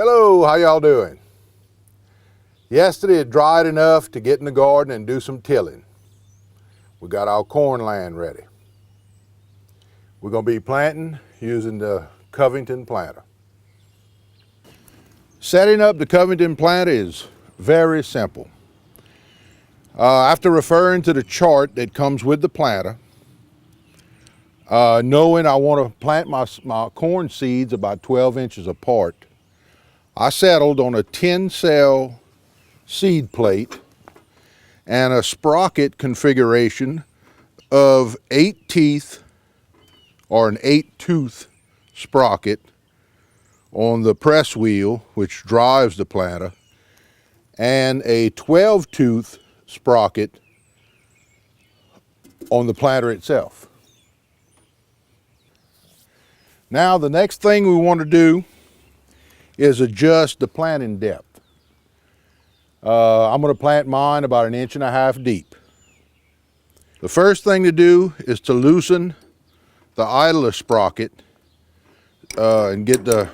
Hello, how y'all doing? Yesterday it dried enough to get in the garden and do some tilling. We got our corn land ready. We're going to be planting using the Covington planter. Setting up the Covington planter is very simple. After referring to the chart that comes with the planter, knowing I want to plant my corn seeds about 12 inches apart, I settled on a 10-cell seed plate and a sprocket configuration of 8 teeth or an 8-tooth sprocket on the press wheel, which drives the planter, and a 12-tooth sprocket on the planter itself. Now the next thing we want to do is adjust the planting depth. I'm going to plant mine about 1.5 inches deep. The first thing to do is to loosen the idler sprocket and get the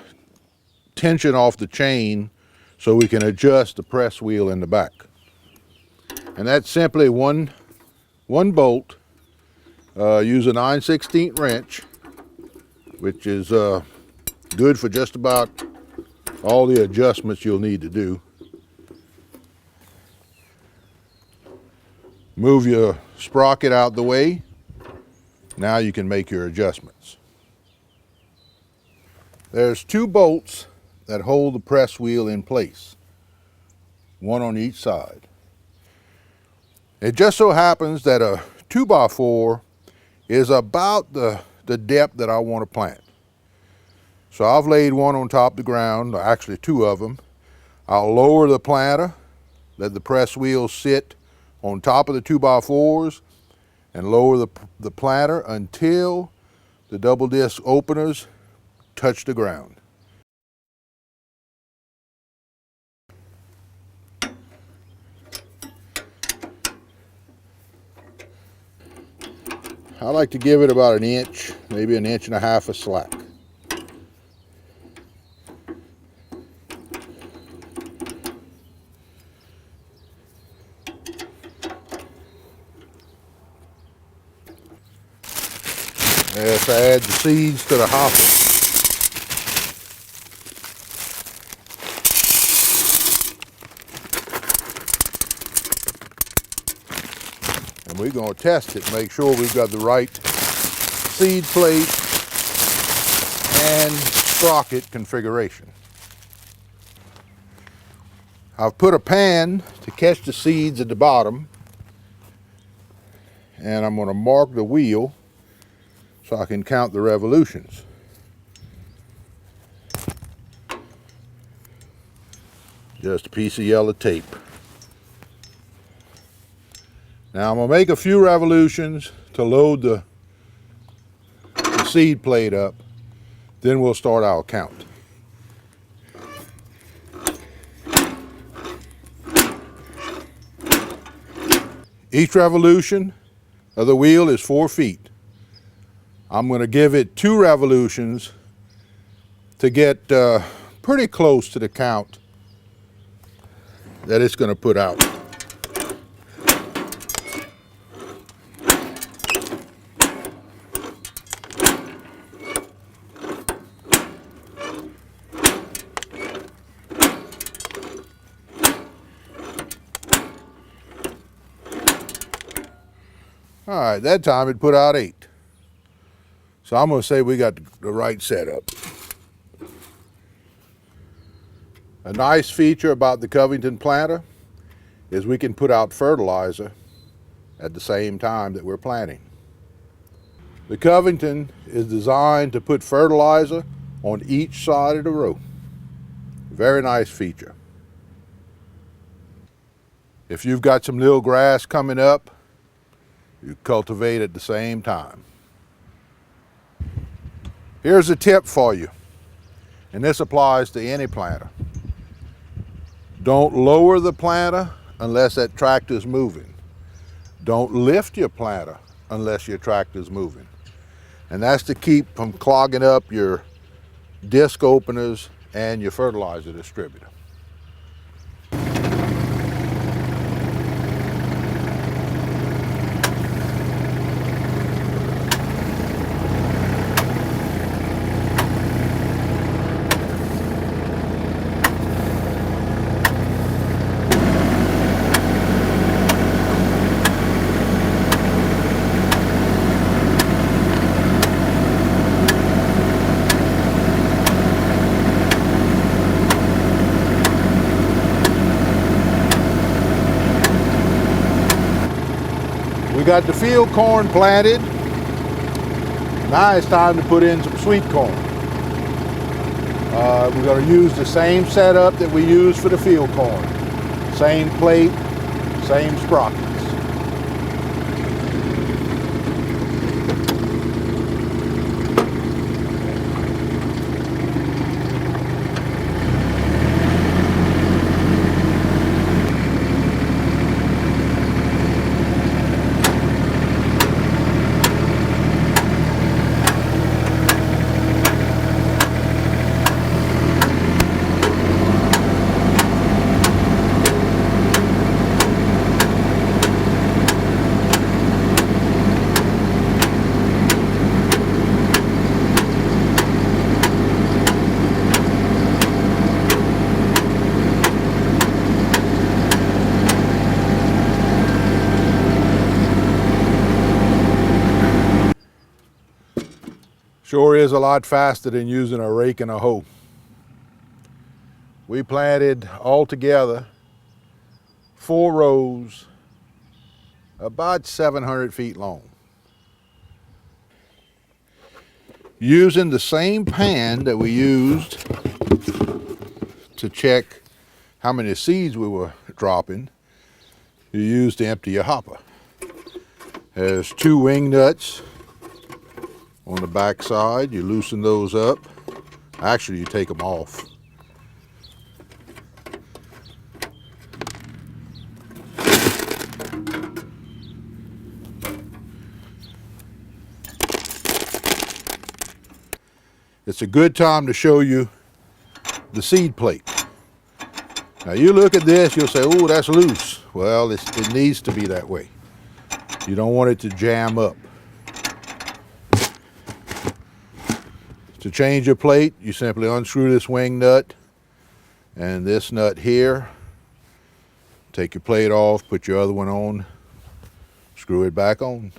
tension off the chain so we can adjust the press wheel in the back. And that's simply one bolt. Use a 9/16 wrench, which is good for just about all the adjustments you'll need to do. Move your sprocket out the way. Now you can make your adjustments. There's 2 bolts that hold the press wheel in place, one on each side. It just so happens that a 2x4 is about the depth that I want to plant. So I've laid one on top of the ground, actually 2 of them. I'll lower the planter, let the press wheel sit on top of the 2x4s, and lower the planter until the double disc openers touch the ground. I like to give it about 1 inch, maybe 1.5 inches of slack. Let's add the seeds to the hopper. And we're going to test it, make sure we've got the right seed plate and sprocket configuration. I've put a pan to catch the seeds at the bottom, and I'm going to mark the wheel so I can count the revolutions. Just a piece of yellow tape. Now I'm going to make a few revolutions to load the seed plate up, then we'll start our count. Each revolution of the wheel is 4 feet. I'm going to give it 2 revolutions to get pretty close to the count that it's going to put out. All right, that time it put out 8. So I'm going to say we got the right setup. A nice feature about the Covington planter is we can put out fertilizer at the same time that we're planting. The Covington is designed to put fertilizer on each side of the row. Very nice feature. If you've got some little grass coming up, you cultivate at the same time. Here's a tip for you, and this applies to any planter. Don't lower the planter unless that tractor's moving. Don't lift your planter unless your tractor's moving. And that's to keep from clogging up your disc openers and your fertilizer distributor. We got the field corn planted. Now it's time to put in some sweet corn. We're going to use the same setup that we use for the field corn. Same plate, same sprockets. Sure is a lot faster than using a rake and a hoe. We planted altogether 4 rows about 700 feet long. Using the same pan that we used to check how many seeds we were dropping, you use to empty your hopper. There's 2 wing nuts on the back side. You loosen those up. Actually, you take them off. It's a good time to show you the seed plate. Now you look at this, you'll say, oh, that's loose. Well, it needs to be that way. You don't want it to jam up. To change your plate, you simply unscrew this wing nut and this nut here. Take your plate off, put your other one on, screw it back on.